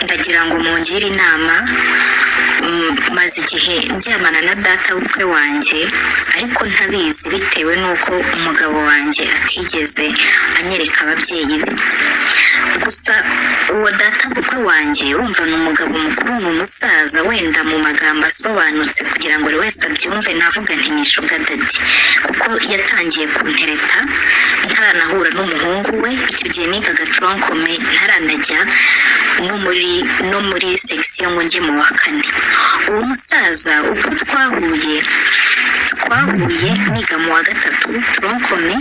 ndagira ngo mungire inama. Maze igihe ndyamana na data bukwe wanjye ariko ntabizi bitewe n'uko umugabo wanjye atigeze anyereka ababyeyi be. Gusa uwo data bukwe wanjye urumva ni umugabo mukuru, ni umusaza, wenda mu magambo asobanutse kugira ngo buri wese abyumve navuga nti ni sugar daddy, kuko yatangiye kuntereta ntaranahura n'umuhungu we. Icyo gihe nigaga troncome ntaranajya no muri section ngo njye mu wa kane. Uwo musaza uko twahuye niga mu wa gatatu troncome,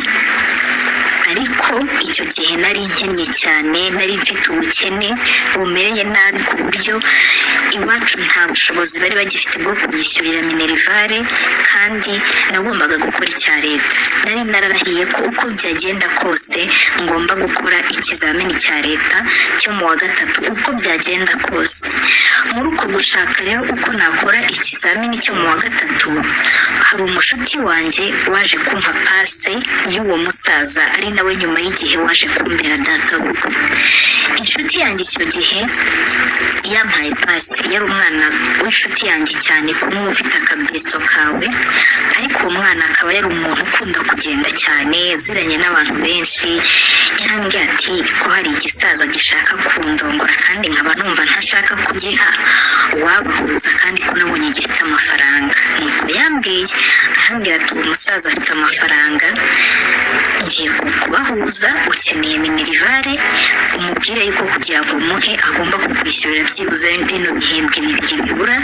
ariko icyo gihe nari nkennye cyane, nari mfite ubukene bumereye nabi ku buryo iwacu nta bushobozi bari bagifite bwo kunyishyurira minerivare, kandi nagombaga gukora icya leta. Nari nararahiye ko uko byagenda kose ngomba gukora ikizamini cya leta cyo mu wa gatatu uko byagenda kose. Muri uko gushaka rero uko nakora ikizamini cyo mu wa gatatu, hari umushuti wanjye waje kumpa pase y'uwo musaza, ari nawe nyuma y'igihe waje kumbera data bukwe. Inshuti yanjye icyo gihe yampaye pase, yari umwana w'inshuti yanjye cyane, kumwe ufite akabesto kawe, ariko uwo mwana akaba yari umuntu ukunda kugenda cyane, ziranye n'abantu benshi. Yarambwiye ati ko hari igisaza gishaka kundongora kandi nkaba numva ntashaka kugiha, wabahuza kandi ko nabonye gifite amafaranga. Nuko yambwiye, arambwira ati uwo musaza afite amafaranga, ngiye kubahuza, ukeneye minerivare umubwire yuko kugira ngo umuhe agomba kukwishyurira byibuze bino bihembwe bibiri bibura,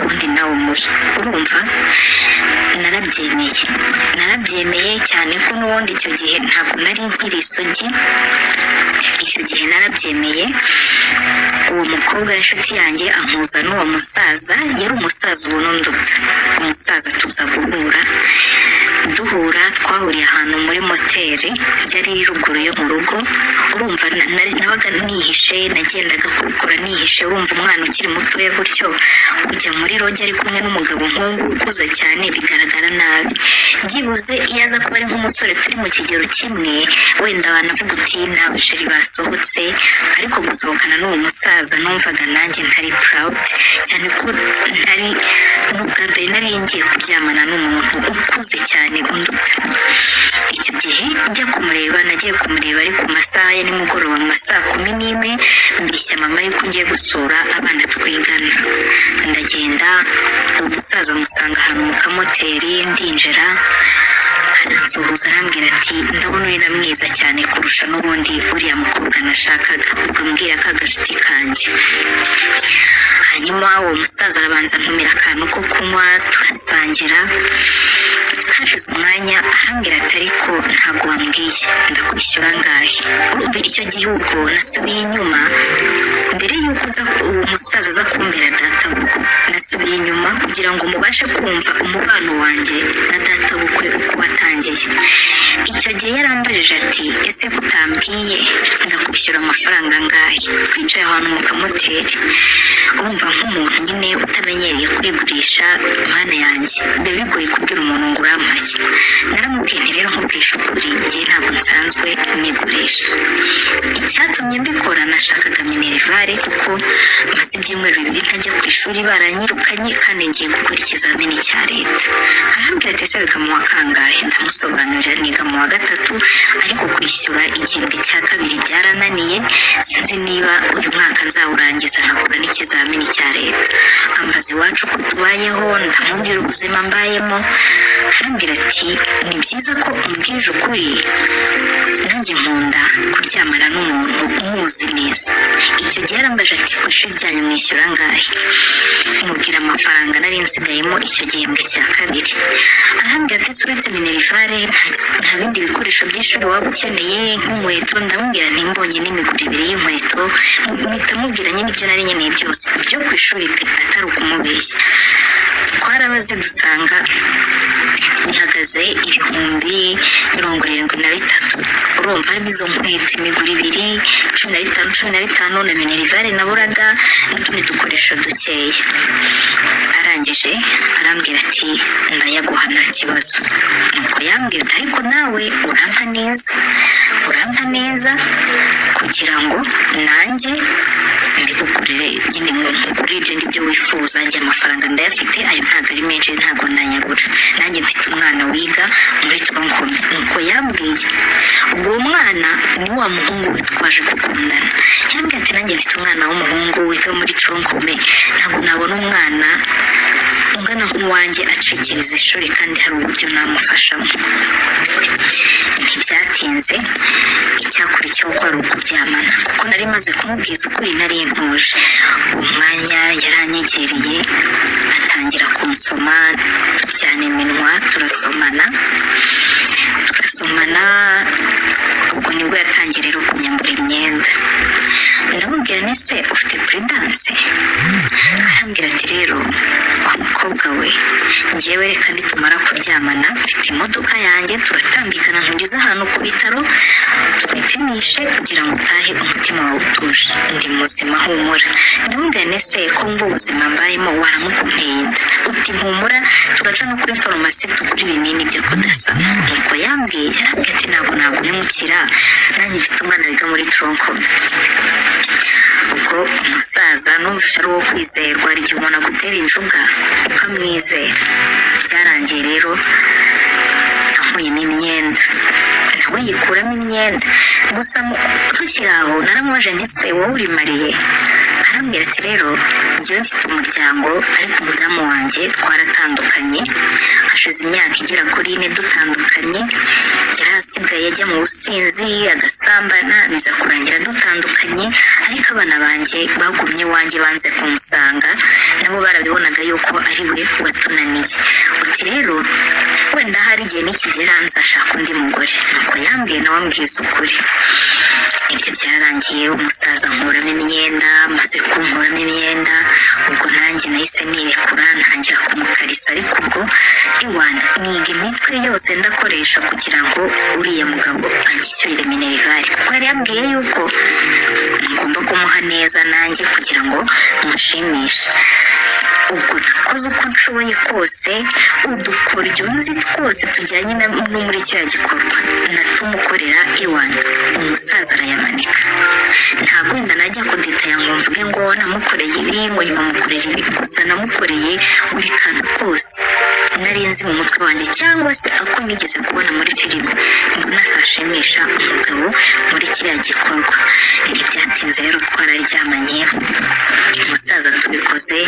ubundi nawe umuhe. Urumva, narabyemeye cyane ko n'ubundi icyo gihe ntabwo nari nkiri isugi. Icyo gihe narabyemeye. Uwo mukobwa w'inshuti yanjye ampuza n'uwo musaza, yari umusaza ubona unduta. Umusaza tuza duhura twahuriye ahantu muri moteri yari ruguru yo mu rugo. Urumva nabaga nihishe, nagendaga kubikora nihishe. Urumva umwana ukiri mutoya gutyo kujya muri roge ari kumwe n'umugabo nk'ubu ukuze cyane bigaragara nabi. Byibuze iyo aza kuba ari nk'umusore turi mu kigero kimwe, wenda banavuga uti ni abasheri basohotse, ariko gusohokana n'uwo musaza numvaga nanjye ntari proud cyane, ko ntari n'ubwa mbere nari ngiye kuryamana n'umuntu ukuze cyane unduta. Icyo gihe njya kumureba, nagiye kumureba ari ku masaha ya nimugoroba, mu masaa 11, mbishya mama yuko ngiye gusura abana twigana. Ndagenda, uwo musaza musanga ahantu mu kamoteri, ndinjira, aransuhuza arambwira ati ndabona uri na mwiza cyane kurusha n'ubundi uriya mukobwa nashakaga, ubwo mbwira ko agashuti kanjye. Hanyuma uwo musaza arabanza ntumira akantu ko kunywa, turasangira. Hashize umwanya arambwira ati ariko ntabwo wambwiye ndakwishyura angahe. Urumva icyo gihe ubwo nasubiye inyuma, mbere y'uko uwo musaza aza kumbera data bukwe, nasubiye inyuma kugira ngo mubashe kumva umubano wanjye na data bukwe uko watangiye. Icyo gihe yarambajije ati ese kutambwiye ndakwishyura amafaranga angahe. Twicaye ahantu mu kamoteri, urumva nk'umuntu nyine utamenyereye kwigurisha, mana yanjye biba bigoye kubwira umuntu ngo urampaye. Naramubwiye nti rero nkubwisha ukuri, njye ntabwo nsanzwe nigurisha. Icyatumye mbikora, nashakaga minerivare kuko maze ibyumweru 2 ntajya ku ishuri, baranyirukanye kandi ngiye gukora ikizamini cya leta. Arambwira ati ese wiga mu wa kangahe? Ndamusobanurira niga mu wa gatatu, ariko kwishyura igihembwe cya 2 byarananiye, sinzi niba uyu mwaka nzawurangiza nkakora n'ikizamini cya leta. Ambaza iwacu ko tubayeho, ndamubwira ubuzima mbayemo. Arambwira ati ni byiza ko umbwije ukuri, nanjye nkunda kuryamana n'umuntu umuzi neza. Icyo gihe yarambaje ati ku ishuri ryanyu mwishyura angahe? Mubwira amafaranga nari nsigayemo icyo gihembwe cya 2. Arambwira ati uretse minerivare nta bindi bikoresho by'ishuri waba ukeneye nk'inkweto? Ndamubwira nti mbonye n'imiguru 2 y'inkweto. Mpita mubwira nyine ibyo nari nkeneye byose byo ku ishuri pe, atari ukumubeshya. Twarabaze dusanga bihagaze 73,000. Urumva harimo izo nkweto, imiguru 2, 15 na minerivare naburaga n'utundi dukoresho dukeya. Arangije arambwira ati ndayaguha nta kibazo. Nuko yambwira ariko nawe urampa neza kugira ngo nanjye mbigukorere nyine kuri ibyo ngibyo wifuza, njye amafaranga ndayafite, ayo ntabwo ari menshi, ntabwo nayabura, nanjye mfite umwana wiga muri Tronkom. Nuko yambwiye, ubwo uwo mwana ni wa muhungu we twaje gukundana, yambwiye ati nanjye mfite umwana w'umuhungu wiga muri Tronkom, ntabwo nabona umwana ungana nk'uwanjye acikiriza ishuri kandi hari uburyo namufashamo. Ntibyatinze, icyakurikiyeho kwari ukuryamana, kuko nari maze kumubwiza ukuri, nari ntuje. Uwo mwanya yaranyegereye atangira kunsoma, turyana iminwa, turasomana. Ubwo nibwo yatangiye rero kunyambura imyenda. Ndamubwira nti se ufite prudence? Arambwira ati rero wa mukobwa we, njyewe reka nitumara kuryamana mfite imodoka yanjye, turatambikana nkugeze ahantu ku bitaro twipimishe kugira ngo utahe umutima wawe utuje, ndi muzima, humura. Ndamubwira nti se ko mva ubuzima mbayemo waramukunteye inda? Uti humura, turaca no kuri farumasi tugura ibinini byo kudasama. Nuko yambwiye ati ntabwo naguhemukira, nanjye mfite umwana wiga muri Tronkom. Ubwo umusaza numvise ari uwo kwizerwa, hari igihe umuntu agutera injuga ukamwizera. Byarangiye rero ankuyemo imyenda, nawe yikuramo imyenda. Gusa tukiri aho naramubaje nti se wowe urimariye? Arambwira ati rero njyewe mfite umuryango, ariko umudamu wanjye twaratandukanye, hashize imyaka igera kuri 4 dutandukanye. Yari asigaye ajya mu businzi agasambana, biza kurangira dutandukanye, ariko abana banjye bagumye iwanjye, banze kumusanga, nabo barabibonaga yuko ari we watunaniye. Uti rero wenda hari igihe nikigera nzashaka undi mugore. Nuko yambwiye, nawe ambwiza ukuri. Ibyo byararangiye, umusaza nkuramo imyenda, maze kunkuramo imyenda, ubwo nanjye nahise nirekura, ntangira kumukarisa. Ariko ubwo iwana niga imitwe yose ndakoresha kugira ngo uriya mugabo anyishyurire minerivare, kuko yari yambwiye yuko ngomba kumuha neza nanjye kugira ngo mushimishe. Ubwo nakoze uko nshoboye kose, udukoryo nzi twose tujyanye no muri kiriya gikorwa natumukorera. iwana umusaza arayamanika. Ntabwo wenda najya kudetaya ngo mvuge ngo namukoreye ibi, ngo nyuma mukorera ibi, gusa namukoreye buri kantu kose nari nzi mu mutwe wanjye, cyangwa se ako nigeze kubona muri filime, mbona kashimisha umugabo muri kiriya gikorwa. Ntibyatinze rero twararyamanye, umusaza tubikoze,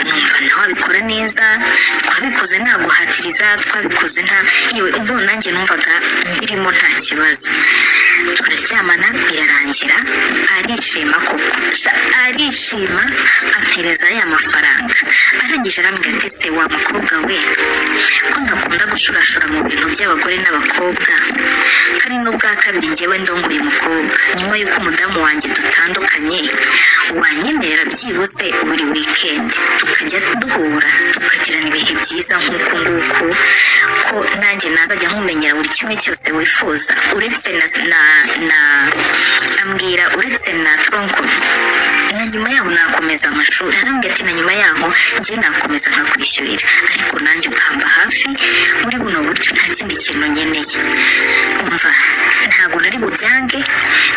numva nawe abikora neza, twabikoze nta guhatiriza, twabikoze nta yewe ubwo nanjye numvaga birimo nta kibazo. Turaryamana birarangira, arishima koko, arishima, ampereza ya mafaranga. Arangije arambwira ati se wa mukobwa we, ko ntakunda gushurashura mu bintu by'abagore n'abakobwa, kandi n'ubwa kabiri njyewe ndongoye umukobwa, nyuma y'uko umudamu wanjye dutandukanye, wanyemerera byibuze buri weekend tukajya duhura tukagirana ibihe byiza nk'uku nguku, ko nanjye nazajya nkumenyera buri kimwe cyose wifuza, uretse ambwira uretse na Tronkom, na nyuma yaho nakomeza amashuri. Arambwira ati na nyuma yaho njye nakomeza nkakwishyurira, ariko nanjye ukamba hafi muri buno buryo, nta kindi kintu nkeneye. Umva, ntabwo nari bubyange,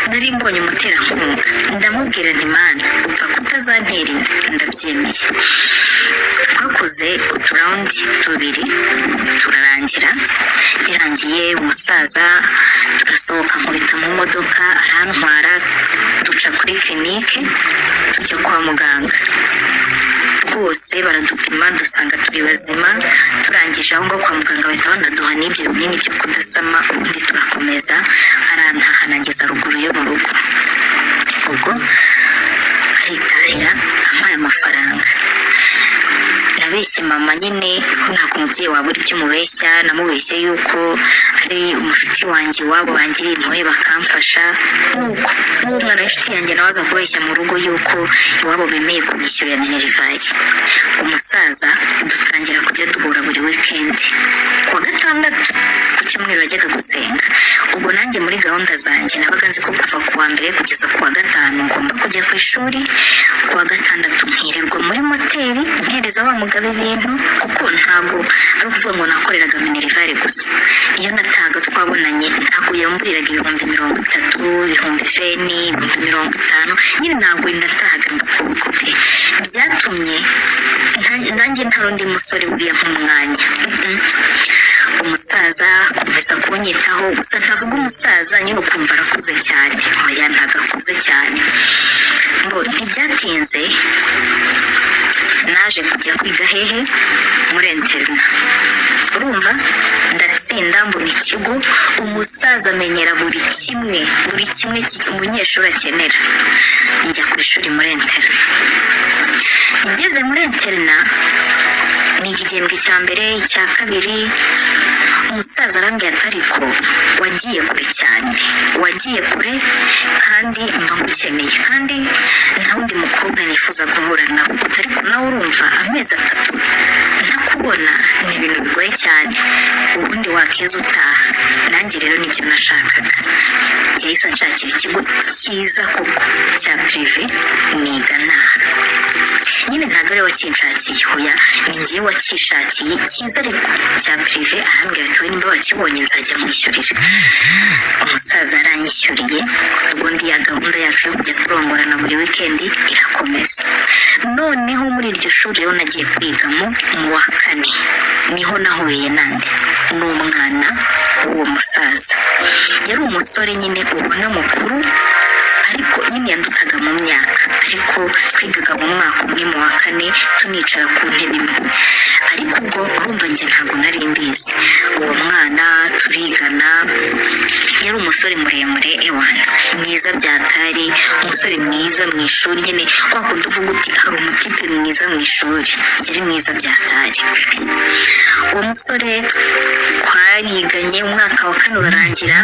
nari mbonye umuterankunga. Ndamubwira nti mana, upfa kutazantera inda, ndabyemeye. Twakoze uturawundi 2 turarangira. Birangiye umusaza turasohoka, nkubita mu modoka, arantwara, duca kuri clinique, tujya kwa muganga. Rwose baradupima, dusanga turi bazima. Turangije aho ngaho kwa muganga bahita banaduha n'ibyo binini byo kudasama, ubundi turakomeza. Arantaha nageza ruguru yo mu rugo. Ubwo aritahira ampaye amafaranga. Nabeshye mama nyine ko ntabwo umubyeyi waba uri by'umubeshya, namubeshye yuko ari umushuti wanjye iwabo bangiriye impuhwe bakamfasha. Nuko n'umwana w'inshuti yanjye nawe aza kubeshya mu rugo yuko iwabo bemeye kunyishyurira minerivare. Umusaza dutangira kujya duhura buri weekend, kuwa gatandatu, ku cyumweru bajyaga gusenga. Ubwo nanjye muri gahunda zanjye nabaga nzi ko kuva kuwa mbere kugeza kuwa gatanu ngomba kujya ku ishuri, kuwa gatandatu nkirirwa muri moteri mpereza wa mugabo ibintu, kuko ntabwo ari ukuvuga ngo nakoreraga minerivare gusa. Iyo natahaga twabonanye ntabwo yamburiraga 20,000 30, ibihumbi 20, ibihumbi 50, nyine ntabwo ndatahaga ndakuboko pe. Byatumye nanjye nta rundi musore buriya nk'umwanya. Umusaza akomeza kunyitaho, gusa ntavuga umusaza nyine ukumva arakuze cyane, oya ntabwo akuze cyane. Ntibyatinze naje kujya kwiga hehe muri interna, urumva ndatsinda mbona ikigo, umusaza amenyera buri kimwe umunyeshuri akenera. Njya ku ishuri muri interna, ngeze muri interna niga igihembwe cya mbere, icya kabiri. Umusaza arambwira ati ariko wagiye kure cyane, wagiye kure kandi mba ngukeneye, kandi nta wundi mukobwa nifuza guhura nawe, ariko nawe urumva amezi 3 ntakubona ni ibintu bigoye cyane, ubundi wakiza utaha. Nanjye rero nibyo nashakaga, yahise anshakira ikigo cyiza koko cya prive niga naha. Nyine ntabwo ari wakinshakiye, hoya ni njyewe wakishakiye cyiza ariko cya prive. Arambwira ati we nimba wakibonye nzajya mwishyurira. Umusaza aranyishyuriye, ubundi ya gahunda yacu yo kujya turongorana buri weekend irakomeza. Noneho muri iryo shuri rero nagiye kwigamo mu wa 4, niho nahuriye nande n'umwana w'uwo musaza. Yari umusore nyine ubona mukuru, ariko nyine yandutaga mu myaka, ariko twigaga mu mwaka umwe mu wa 4 tunicara ku ntebe imwe. Ariko ubwo urumva njye ntabwo nari mbizi. Uwo mwana turigana, yari umusore muremure ewana mwiza byatari, umusore mwiza mu ishuri, nyine wakundi uvuga uti hari umutipe mwiza mu ishuri, yari mwiza byatari. Uwo musore twariganye umwaka wa 4 urarangira,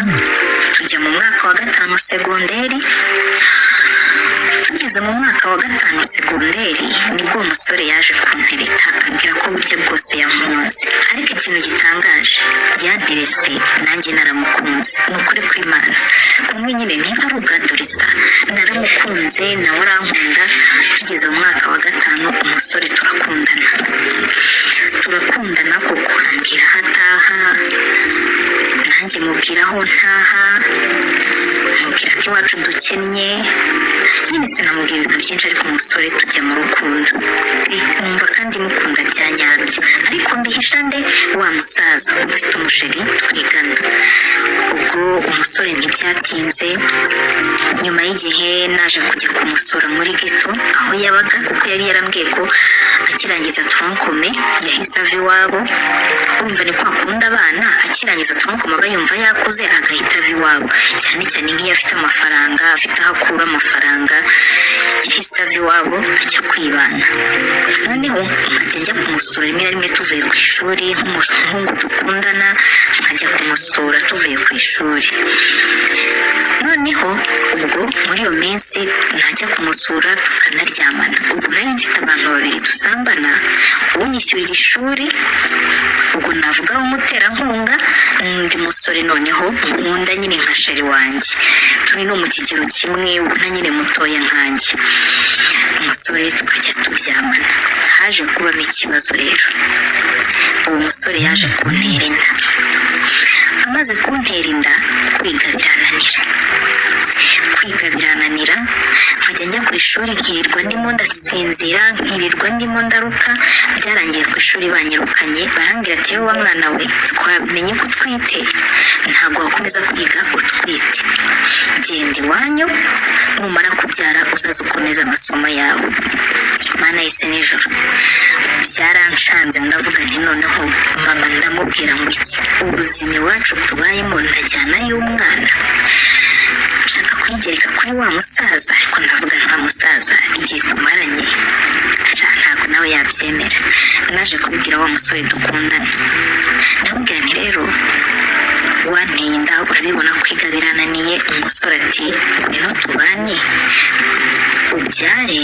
tujya mu mwaka wa 5 segonderi. Tugeze mu mwaka wa 5 segonderi nibwo umusore yaje kuntereta, ambwira ko burya bwose yankunze. Ariko ikintu gitangaje, yanterese nanjye naramukunze, ni ukuri kw'Imana. Kumwe nyine niba ari ubwadorisa, naramukunze nawe arankunda. Tugeze mu mwaka wa 5 umusore turakundana kuko ambwira aho ataha, nanjye mubwira aho ntaha, mubwira ko iwacu dukennye. Nyine sinamubwira ibintu byinshi, ariko umusore tujya mu rukundo, numva kandi mukunda bya nyabyo, ariko mbihisha nde wa musaza ufite umusheri twigana. Ubwo umusore ntibyatinze, nyuma y'igihe naje kujya kumusura muri ghetto aho yabaga, kuko yari yarambwiye ko akirangiza tronkome yahise ava iwabo. Urumva ni kwa kunda abana, akirangiza tronkome aba yumva yakuze agahita ava iwabo, cyane cyane nk'iyo afite amafaranga, afite aho akura amafaranga. Yahise ava iwabo ajya kwibana. Noneho nkajya njya kumusura rimwe na rimwe tuvuye ku ishuri, nk'umuhungu dukundana nkajya kumusura tuvuye ku ishuri. Noneho ubwo muri iyo minsi najya kumusura tukanaryamana. Ubwo nari mfite abantu 2 dusambana, unyishyurira ishuri, ubwo navuga umuterankunga, n'undi musore noneho nkunda nyine nka sheri wanjye, turi no mu kigero kimwe, ubona nyine mutoya nkanjye. Umusore tukajya turyamana. Haje kubamo ikibazo rero, uwo musore yaje kuntera inda. Amaze kuntera inda, kwiga birananira, nkajya njya ku ishuri nkirirwa ndimo ndasinzira, nkirirwa ndimo ndaruka. Byarangiye ku ishuri banyirukanye, barambwira ati wa mwana we twamenye ko utwite, ntabwo wakomeza kwiga utwite, genda iwanyu, numara kubyara uzaza ukomeza amasomo yawe. Mana yise nijoro byaranshanze, ndavuga nti noneho mama ndamubwira ngo iki, ubuzima iwacu tubayemo ndajyana y'umwana, nshaka kwigereka kuri wa musaza. Ariko ndavuga nta musaza, igihe tumaranye ntabwo nawe yabyemera. Naje kubwira wa musore dukundana, ndamubwira nti rero wanteye inda, urabibona kwiga birananiye. Umusore ati ngwino tubane ubyare,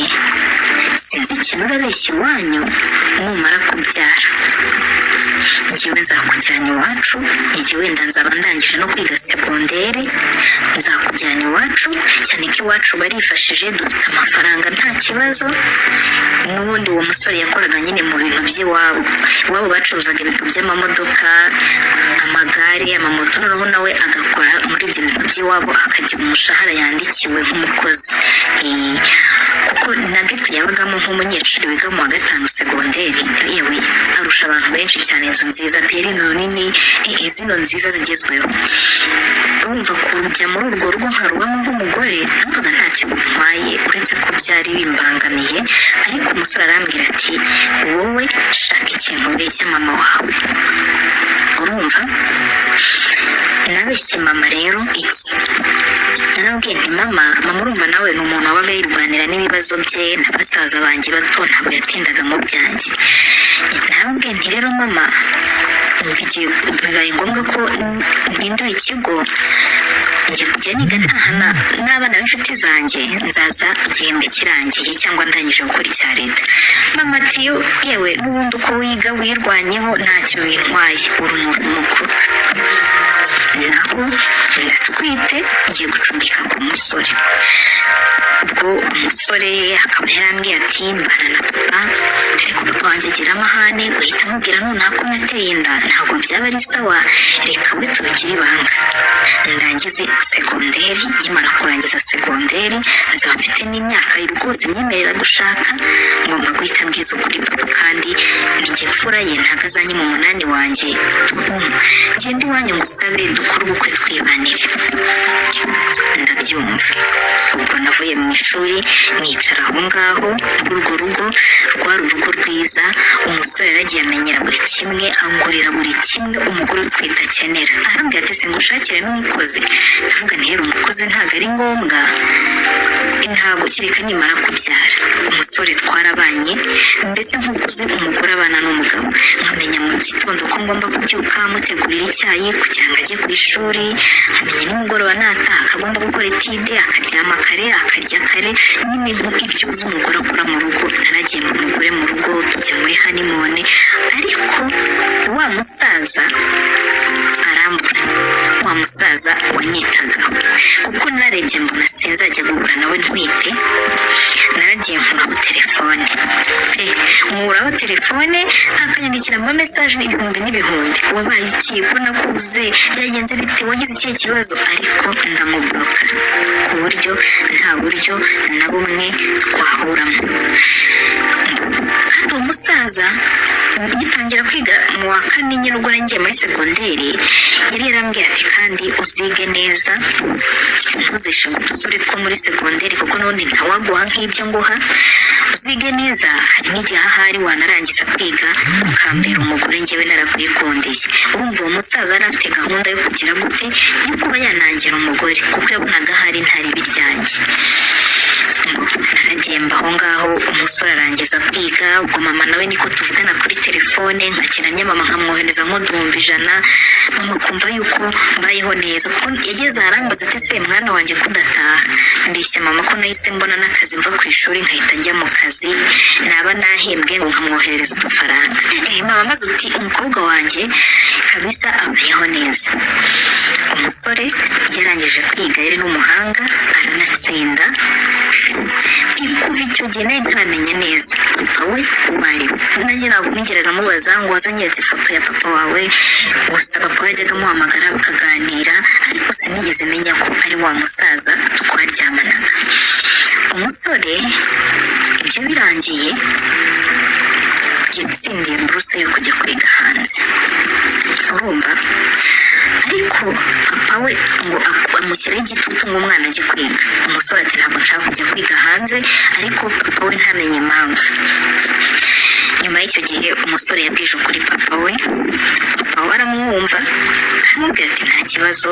sinzi ikintu urabeshya iwanyu numara kubyara njyewe nzakujyana iwacu, njye wenda nzaba ndangije no kwiga segonderi, nzakujyana iwacu, cyane ko iwacu barifashije dufite amafaranga nta kibazo. N'ubundi uwo musore yakoraga nyine mu bintu by'iwabo, iwabo bacuruzaga ibintu by'amamodoka, amagare, amamoto, noneho nawe agakora muri ibyo bintu by'iwabo akagira umushahara yandikiwe nk'umukozi. Kuko na geto yabagamo nk'umunyeshuri wiga mu wa 5 segonderi, yewe arusha abantu benshi cyane. Inzu nziza, pera inzu nini, zino nziza zigezweho. Urumva kujya muri urwo rugo nkarubamo nk'umugore numvaga ntacyo bitwaye, uretse ko byari bimbangamiye. Ariko umusore arambwira ati wowe shaka ikintu ubeshya mama wawe. Urumva nabeshye mama rero iki, narabwiye nti mama urumva nawe ni umuntu wabaga yirwanira n'ibibazo bye na basaza banjye bato, ntabwo yatindaga mu byanjye. Narabwiye nti rero mama bibaye ngombwa ko mpindura ikigo, njye kujya niga ntahana n'abana b'inshuti zanjye, nzaza igihembwe kirangiye cyangwa ndangije gukora icya leta. Mama ati yewe n'ubundi uko wiga wirwanyeho ntacyo bintwaye, uri umuntu mukuru. Naho ndatwite ngiye gucumbika ku musore. Ubwo umusore akaba yarambwiye ati mbana na papa, ariko papa wanjye agira amahane, guhita amubwira nonaha ko nateye inda ntabwo byaba ari sawa, reka we tubigire ibanga. Ndangize segonderi, nkimara kurangiza segonderi nzaba mfite n'imyaka rwose nyemerera gushaka, ngomba guhita mbwiza ukuri papa, kandi ninjye mfura ye, ntago azanye mu munani wanjye. Ngende iwanyu ngusabe dukore ubukwe twibanire. Ndabyumva. Ubwo navuye mu ishuri nicara aho ngaho muri urwo rugo, rwari urugo rwiza. Umusore yaragiye amenyera buri kimwe, angurira buri kimwe umugore utwite akenera. Arambwira ati singushakire n'umukozi. Ndavuga nti rero umukozi ntabwo ari ngombwa, ntabwo kereka nimara kubyara. Umusore twarabanye, mbese nk'ukuze umugore abana n'umugabo, nkamenya mu gitondo ko ngomba kubyuka mutegurira icyayi kugira ngo ajye ku ishuri, nkamenya nimugoroba nataha akagomba gukora etide, akaryama kare akarya kare, nyine nk'ibyo uzi umugore akora mu rugo. Naragiye mu mugore mu rugo, tujya muri honeymoon, ariko wa musaza arambura, wa musaza wanyitagaho, kuko narebye mbona sinzajya guhura nawe ntwite. Naragiye nkuraho telefone, nkuraho telefone, akanyandikira ama message ibihumbi n'ibihumbi, wabaye iki, ko nakubuze, byagenze bite, wagize ikihe kibazo, ariko ndamubloka ku buryo nta buryo na bumwe twahuramo. Kandi uwo musaza ngitangira kwiga mu wa 4 nyine ubwo ngiye muri segonderi, yari yarambwiye ati kandi uzige neza, ntuzishe ngo udusore two muri segonderi kuko n'ubundi ntawaguha nk'ibyo nguha, uzige neza, hari n'igihe ahari wanarangiza kwiga ukambera umugore, njyewe narakwikundiye. Urumva uwo musaza yari afite gahunda yo kugira gute, yo kuba yanangira umugore, kuko yabonaga hari ntari biryanjye. Naragiye mbaho ngaho, umusore arangiza kwiga. Ubwo mama nawe niko tuvugana kuri telefone, nkakiranye mama nkamwohereza nk'uduhumbi 100, mama kumva yuko mbayeho neza, kuko yageze arambaza ati se mwana wanjye kudataha. Mbeshya mama ko nahise mbona n'akazi mva ku ishuri nkahita njya mu kazi, naba nahembwe ngo nkamwoherereza udufaranga. Mama maze uti umukobwa wanjye kabisa abayeho neza. Umusore yarangije kwiga, yari n'umuhanga, aranatsinda. Kuva icyo gihe nari ntaramenya neza papa we uwo ari we. Nanjye ntabwo nigeraga mubaza ngo wazanyeretse ifoto ya papa wawe, gusa papa yajyaga amuhamagara bakaganira, ariko sinigeze menya ko ari wa musaza twaryamanaga. Umusore ibyo birangiye yatsindiye buruse yo kujya kwiga hanze, urumva. Ariko papa we ngo amushyiraho igitutu ngo umwana ajye kwiga. Umusore ati ntabwo nshaka kujya kwiga hanze, ariko papa we ntamenye impamvu. Nyuma y'icyo gihe umusore yabwije ukuri papa we, papa we aramwumva, aramubwira ati nta kibazo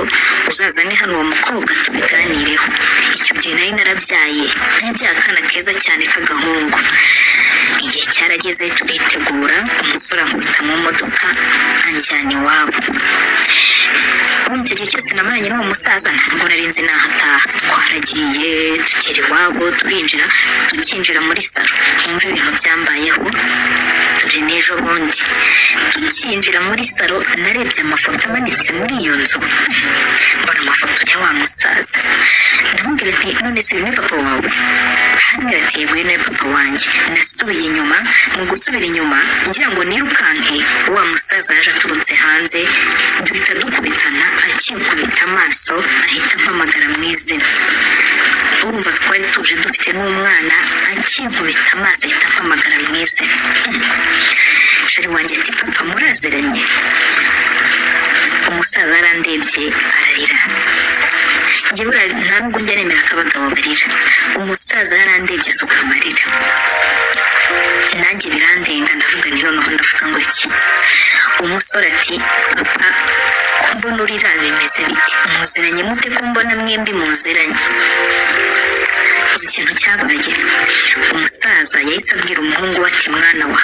uzazane hano uwo mukobwa tubiganireho. Icyo gihe nari narabyaye akana keza cyane k'agahungu. Igihe cyarageze turitegura, umusore ankubita mu modoka anjyana iwabo. Icyo gihe cyose namaranye n'uwo musaza ntabwo nari nzi nahataha. Twaragiye tugera iwabo tukinjira muri salo. Wumva ibintu byambayeho dore n'ejo bundi tukinjira muri salo narebye amafoto amanitse muri iyo nzu, mbona amafoto ya wa musaza. Ndamubwira nti none se uyu ni papa wawe? Arambwira ati yego uyu ni papa wanjye. Nasubiye inyuma, mu gusubira inyuma ngira ngo nirukanke, wa musaza yaje aturutse hanze duhita dukubitana. Akinkubita amaso ahita ampamagara mu izina. Urumva twari tuje dufite n'umwana, akinkubita amaso ahita ampamagara mu izina. Sheri wanjye ati papa muraziranye? Umusaza arandebye ararira. Njye buriya nta nubwo njya nemera ko abagabo barira. Umusaza yarandebye asuka amarira, nanjye birandenga. Ndavuga nti noneho ndavuga ngo iki? Umusore ati papa mbona urira bimeze biti? Muziranye mute ko mbona mwembi muziranye? Uzi ikintu cyabaye? Umusaza yahise abwira umuhungu we ati mwana wa,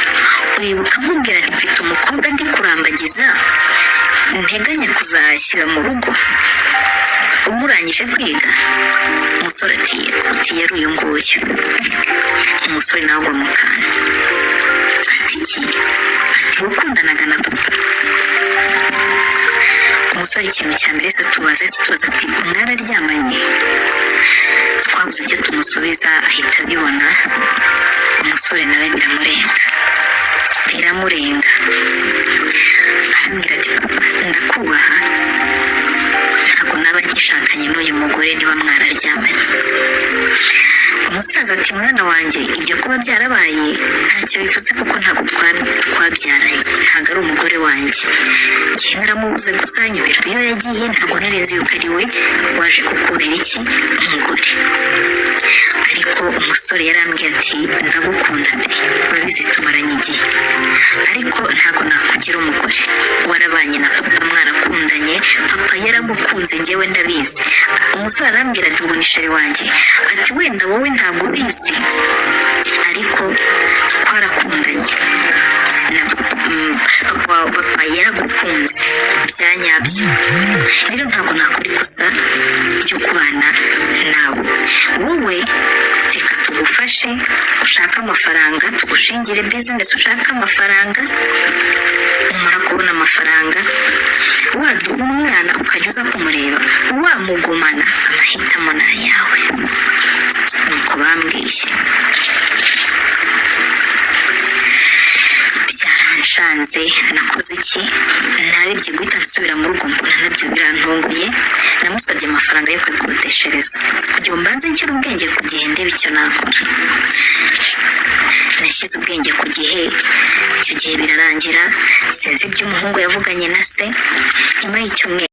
uribuka nkubwira nti mfite umukobwa ndi kurambagiza nteganya kuzashyira mu rugo umurangije kwiga? Umusore ati yari uyu nguyu. Umusore nawe agwa mu kantu ati iki? Ati wakundanaga na papa? Umusore ikintu cya mbere se atubaza ati mwararyamanye? Twabuze icyo tumusubiza, ahita abibona. Umusore nawe biramurenga arambwira ati papa ndakubaha, ntabwo naba ngishakanye n'uyu mugore niba mwararyamanye. Umusaza ati mwana wanjye ibyo kuba byarabaye ntacyo bivuze kuko ntabwo twabyaranye, ntabwo ari umugore wanjye. Njye naramubuze gusa nyubirwa iyo yagiye, ntabwo nari nzi yuko ari we waje kukubera iki umugore. Ariko umusore yarambwiye ati ndagukunda pe, urabizi tumaranye igihe, ariko ntabwo nakugira umugore. Warabanye na papa mwarakundanye, papa yaragukunze njyewe ndabizi. Umusore arambwira ati ngo ni sheri wanjye, ati wenda wowe ntabwo ubizi ariko twarakundanye na papa yaragukunze bya nyabyo. Rero ntabwo nakora ikosa ryo kubana nawe. Wowe reka tugufashe ushaka amafaranga, tugushingire business ushaka amafaranga. Numara kubona amafaranga waduha umwana ukajya uza kumureba, wamugumana amahitamo ni ayawe. Nuko bambwiye. Byaranshanze, nakoze iki? Narebye guhita nsubira mu rugo, mbona nabyo birantunguye. Namusabye amafaranga yo kwikodeshereza kugira ngo mbanze nshyire ubwenge ku gihe ndebe icyo nakora. Nashyize ubwenge ku gihe, icyo gihe birarangira. Sinzi ibyo umuhungu yavuganye na se. Nyuma y'icyumweru